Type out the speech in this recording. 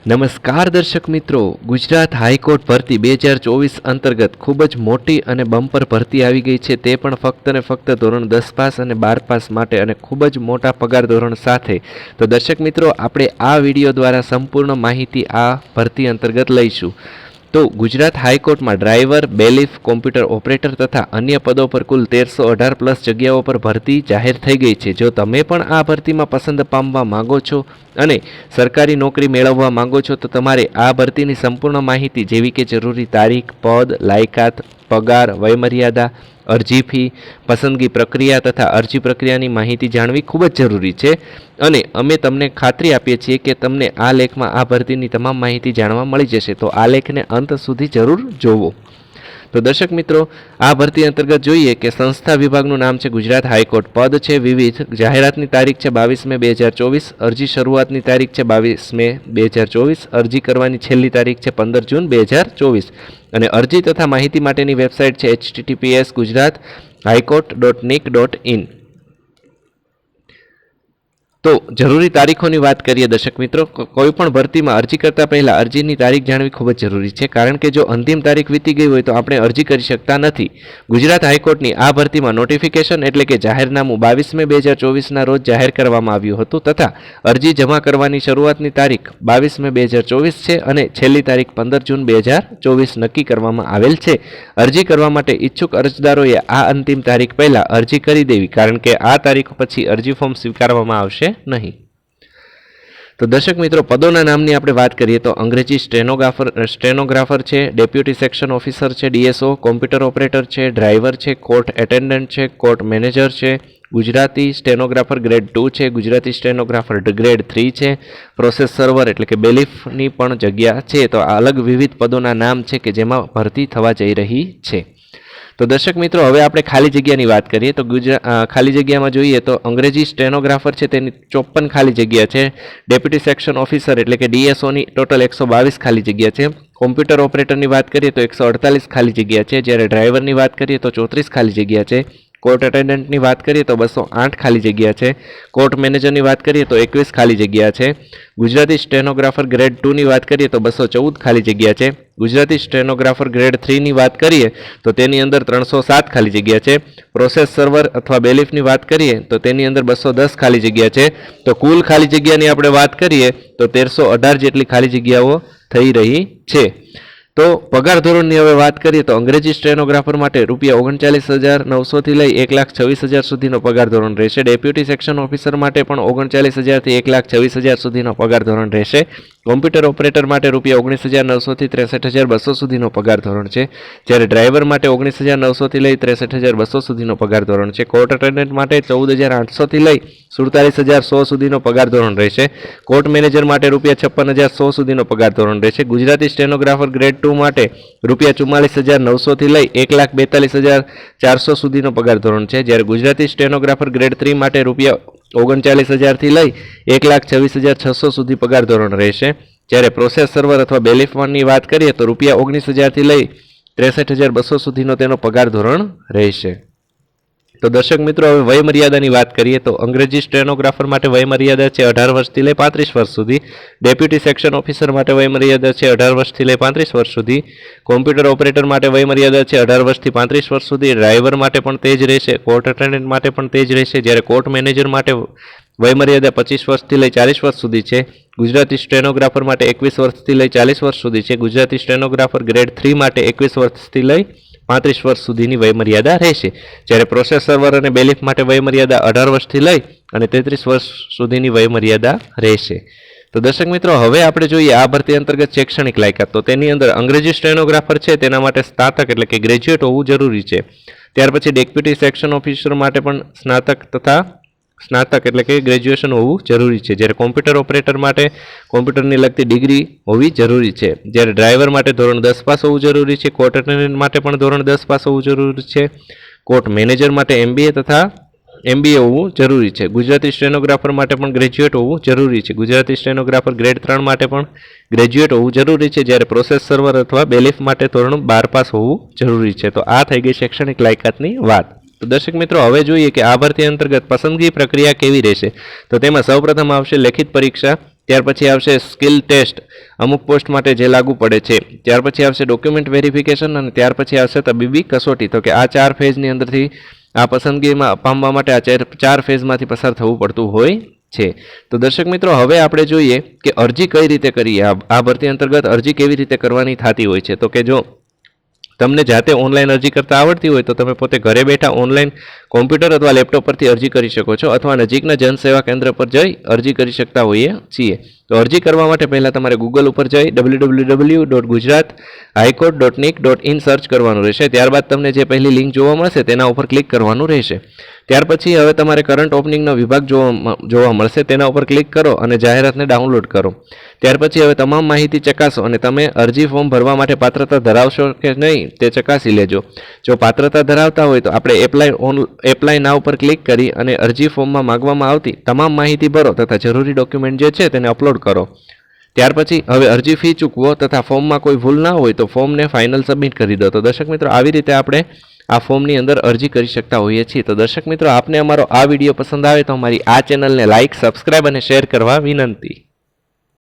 નમસ્કાર દર્શક મિત્રો, ગુજરાત હાઈકોર્ટ ભરતી 2024 અંતર્ગત ખૂબ જ મોટી અને બમ્પર ભરતી આવી ગઈ છે. તે પણ ફક્ત ને ફક્ત ધોરણ 10 પાસ અને 12 પાસ માટે અને ખૂબ જ મોટા પગાર ધોરણ સાથે. તો દર્શક મિત્રો, આપણે આ વિડીયો દ્વારા સંપૂર્ણ માહિતી આ ભરતી અંતર્ગત લઈશું. તો ગુજરાત હાઈકોર્ટમાં ડ્રાઈવર, બેલીફ, કોમ્પ્યુટર ઓપરેટર તથા અન્ય પદો પર કુલ 1318 પ્લસ જગ્યાઓ પર ભરતી જાહેર થઈ ગઈ છે. જો તમે પણ આ ભરતીમાં પસંદ પામવા માંગો છો અને સરકારી નોકરી મેળવવા માંગો છો તો તમારે આ ભરતીની સંપૂર્ણ માહિતી જેવી કે જરૂરી તારીખ, પદ, લાયકાત, પગાર, વયમર્યાદા, અરજી ફી, પસંદગી પ્રક્રિયા તથા અરજી પ્રક્રિયાની માહિતી જાણવી ખૂબ જ જરૂરી છે. અને અમે તમને ખાતરી આપીએ છીએ કે તમને આ લેખમાં આ ભરતીની તમામ માહિતી જાણવા મળી જશે. તો આ લેખને અંત સુધી જરૂર જોવો. તો દર્શક મિત્રો, આ ભરતી અંતર્ગત જોઈએ કે સંસ્થા વિભાગનું નામ છે ગુજરાત હાઈકોર્ટ. પદ છે વિવિધ. જાહેરાતની તારીખ છે 22 મે 2024. અરજી શરૂઆતની તારીખ છે 22 મે 2024. અરજી કરવાની છેલ્લી તારીખ છે 15 જૂન 2024. અને અરજી તથા માહિતી માટેની વેબસાઇટ છે https://gujarathighcourt.nic.in. તો જરૂરી તારીખોની વાત કરીએ દર્શક મિત્રો, કોઈ પણ ભરતીમાં અરજી કરતા પહેલા અરજીની તારીખ જાણવી ખૂબ જ જરૂરી છે, કારણ કે જો અંતિમ તારીખ વીતી ગઈ હોય તો આપણે અરજી કરી શકતા નથી. ગુજરાત હાઈકોર્ટની આ ભરતીમાં નોટિફિકેશન એટલે કે જાહેરનામું 22 મે 2024ના રોજ જાહેર કરવામાં આવ્યું હતું તથા અરજી જમા કરવાની શરૂઆતની તારીખ 22 મે 2024 છે અને છેલ્લી તારીખ 15 જૂન 2024 નક્કી કરવામાં આવેલ છે. અરજી કરવા માટે ઈચ્છુક અરજદારોએ આ અંતિમ તારીખ પહેલા અરજી કરી દેવી, કારણ કે આ તારીખ પછી અરજી ફોર્મ સ્વીકારવામાં આવશે નહીં. તો દર્શક મિત્રો, પદોના નામની આપણે વાત કરીએ તો અંગ્રેજી સ્ટેનોગ્રાફર છે, ડેપ્યુટી સેક્શન ઓફિસર છે, ડીએસઓ, કોમ્પ્યુટર ઓપરેટર છે, ડ્રાઈવર છે, કોર્ટ એટેન્ડન્ટ છે, કોર્ટ મેનેજર છે, ગુજરાતી સ્ટેનોગ્રાફર ગ્રેડ 2 છે, ગુજરાતી સ્ટેનોગ્રાફર ગ્રેડ 3 છે, પ્રોસેસ સર્વર એટલે કે બેલીફની પણ જગ્યા છે. તો આ અલગ વિવિધ પદોના નામ છે કે જેમાં ભરતી થવા જઈ રહી છે. તો દર્શક મિત્રો, હવે આપણે ખાલી જગ્યાની વાત કરીએ તો ખાલી જગ્યામાં જોઈએ તો અંગ્રેજી સ્ટેનોગ્રાફર છે તેની 54 ખાલી જગ્યા છે. ડેપ્યુટી સેક્શન ઓફિસર એટલે કે ડીએસઓની ટોટલ 122 ખાલી જગ્યા છે. કોમ્પ્યુટર ઓપરેટરની વાત કરીએ તો 148 ખાલી જગ્યા છે. જ્યારે ડ્રાઈવરની વાત કરીએ તો 34 ખાલી જગ્યા છે. કોર્ટ એટેન્ડન્ટની વાત કરીએ તો 208 ખાલી જગ્યા છે. કોર્ટ મેનેજરની વાત કરીએ તો 21 ખાલી જગ્યા છે. ગુજરાતી સ્ટેનોગ્રાફર ગ્રેડ 2ની વાત કરીએ તો 214 ખાલી જગ્યા છે. ગુજરાતી સ્ટેનોગ્રાફર ગ્રેડ 3ની વાત કરીએ તો તેની અંદર 307 ખાલી જગ્યા છે. પ્રોસેસ સર્વર અથવા બેલીફની વાત કરીએ તો તેની અંદર 210 ખાલી જગ્યા છે. તો કુલ ખાલી જગ્યાની આપણે વાત કરીએ તો 1318 જેટલી ખાલી જગ્યાઓ થઈ રહી છે. તો પગાર ધોરણની હવે વાત કરીએ તો અંગ્રેજી સ્ટેનોગ્રાફર માટે ₹39,900 થી લઈ 1,26,000 સુધીનો પગાર ધોરણ રહેશે. ડેપ્યુટી સેક્શન ઓફિસર માટે પણ 39,000 થી 1,26,000 સુધીનો પગાર ધોરણ રહેશે. કોમ્પ્યુટર ઓપરેટર માટે ₹19,900 થી 63,200 સુધીનો પગાર ધોરણ છે. જ્યારે ડ્રાઈવર માટે 19,900 થી લઈ 63,200 સુધીનો પગાર ધોરણ છે. કોર્ટ એટેન્ડન્ટ માટે 14,800 થી લઈ 47,100 સુધીનો પગાર ધોરણ રહેશે. કોર્ટ મેનેજર માટે ₹56,100 સુધીનો પગાર ધોરણ રહેશે. ગુજરાતી સ્ટેનોગ્રાફર ગ્રેડ 2 માટે ₹44,900 થી લઈ 1,42,400 સુધીનો પગાર ધોરણ છે. જ્યારે ગુજરાતી સ્ટેનોગ્રાફર ગ્રેડ 3 માટે ₹39,000 થી લઈ 1,26,600 સુધી પગાર ધોરણ રહેશે. જ્યારે પ્રોસેસ સર્વર અથવા બેલીફની વાત કરીએ તો ₹19,000 થી લઈ 63,200 સુધીનો તેનો પગાર ધોરણ રહેશે. તો દર્શક મિત્રો, હવે વયમર્યાદાની વાત કરીએ તો અંગ્રેજી સ્ટેનોગ્રાફર માટે વયમર્યાદા છે 18 વર્ષથી લઈ 35 વર્ષ સુધી. ડેપ્યુટી સેક્શન ઓફિસર માટે વયમર્યાદા છે 18 વર્ષથી લઈ 35 વર્ષ સુધી. કોમ્પ્યુટર ઓપરેટર માટે વયમર્યાદા છે 18 વર્ષથી 35 વર્ષ સુધી. ડ્રાઈવર માટે પણ તે જ રહેશે. કોર્ટ એટેન્ડન્ટ માટે પણ તે જ રહેશે. જ્યારે કોર્ટ મેનેજર માટે વયમર્યાદા 25 વર્ષથી લઈ 40 વર્ષ સુધી છે. ગુજરાતી સ્ટેનોગ્રાફર માટે 21 વર્ષથી લઈ 40 વર્ષ સુધી છે. ગુજરાતી સ્ટેનોગ્રાફર ગ્રેડ 3 માટે 21 વર્ષથી લઈ 35 વર્ષ સુધીની વયમર્યાદા રહેશે. જ્યારે પ્રોસેસ સર્વર અને બેલીફ માટે વયમર્યાદા 18 વર્ષથી લઈ અને 33 વર્ષ સુધીની વયમર્યાદા રહેશે. તો દર્શક મિત્રો, હવે આપણે જોઈએ આ ભરતી અંતર્ગત શૈક્ષણિક લાયકાત. તો તેની અંદર અંગ્રેજી સ્ટેનોગ્રાફર છે તેના માટે સ્નાતક એટલે કે ગ્રેજ્યુએટ હોવું જરૂરી છે. ત્યાર પછી ડેપ્યુટી સેક્શન ઓફિસર માટે પણ સ્નાતક એટલે કે ગ્રેજ્યુએશન હોવું જરૂરી છે. જ્યારે કોમ્પ્યુટર ઓપરેટર માટે કોમ્પ્યુટરની લગતી ડિગ્રી હોવી જરૂરી છે. જ્યારે ડ્રાઈવર માટે ધોરણ 10 પાસ હોવું જરૂરી છે. કોર્ટ એટેન્ડન્ટ માટે પણ ધોરણ 10 પાસ હોવું જરૂરી છે. કોર્ટ મેનેજર માટે MBA તથા MBA હોવું જરૂરી છે. ગુજરાતી સ્ટેનોગ્રાફર માટે પણ ગ્રેજ્યુએટ હોવું જરૂરી છે. ગુજરાતી સ્ટેનોગ્રાફર ગ્રેડ 3 માટે પણ ગ્રેજ્યુએટ હોવું જરૂરી છે. જ્યારે પ્રોસેસ સર્વર અથવા બેલીફ માટે ધોરણ 12 પાસ હોવું જરૂરી છે. તો આ થઈ ગઈ શૈક્ષણિક લાયકાતની વાત. તો દર્શક મિત્રો, હવે જોઈએ કે આ ભરતી અંતર્ગત પસંદગી પ્રક્રિયા કેવી રહેશે. તો તેમાં સૌપ્રથમ આવશે લેખિત પરીક્ષા. ત્યાર પછી આવશે સ્કિલ ટેસ્ટ, અમુક પોસ્ટ માટે જે લાગુ પડે છે. ત્યાર પછી આવશે ડોક્યુમેન્ટ વેરિફિકેશન અને ત્યાર પછી આવશે તબીબી કસોટી. તો કે આ 4 ફેઝની અંદરથી આ પસંદગીમાં પામવા માટે આ 4 ફેઝમાંથી પસાર થવું પડતું હોય છે. તો દર્શક મિત્રો, હવે આપણે જોઈએ કે અરજી કઈ રીતે કરીએ. આ ભરતી અંતર્ગત અરજી કેવી રીતે કરવાની થતી હોય છે. તો કે જો તમને જાતે ઓનલાઈન અરજી કરતા આવડતી હોય તો તમે પોતે ઘરે બેઠા ઓનલાઈન કોમ્પ્યુટર અથવા લેપટોપ પરથી અરજી કરી શકો છો અથવા નજીકના જનસેવા કેન્દ્ર પર જઈ અરજી કરી શકતા હોઈએ છીએ. તો અરજી કરવા માટે પહેલાં તમારે ગૂગલ ઉપર જઈ www.gujarathighcourt.nic.in સર્ચ કરવાનું રહેશે. ત્યારબાદ તમને જે પહેલી લિંક જોવા મળશે તેના ઉપર ક્લિક કરવાનું રહેશે. ત્યાર પછી હવે તમારે કરંટ ઓપનિંગનો વિભાગ જોવા મળશે, તેના ઉપર ક્લિક કરો અને જાહેરાતને ડાઉનલોડ કરો. ત્યાર પછી હવે તમામ માહિતી ચકાસો અને તમે અરજી ફોર્મ ભરવા માટે પાત્રતા ધરાવશો કે નહીં તે ચકાસી લેજો. જો પાત્રતા ધરાવતા હોય તો આપણે એપ્લાય નાવ પર ક્લિક કરી અને અરજી ફોર્મમાં માંગવામાં આવતી તમામ માહિતી ભરો તથા જરૂરી ડોક્યુમેન્ટ જે છે તેને અપલોડ કરો. ત્યાર પછી હવે અરજી ફી ચૂકવો તથા ફોર્મમાં કોઈ ભૂલ ના હોય તો ફોર્મને ફાઇનલ સબમિટ કરી દો. તો દર્શક મિત્રો, આવી રીતે આપણે આ ફોર્મની અંદર અરજી કરી શકતા હોઈએ છીએ. તો દર્શક મિત્રો, આપને અમારો આ વિડીયો પસંદ આવે તો અમારી આ ચેનલને લાઇક, સબસ્ક્રાઇબ અને શેર કરવા વિનંતી.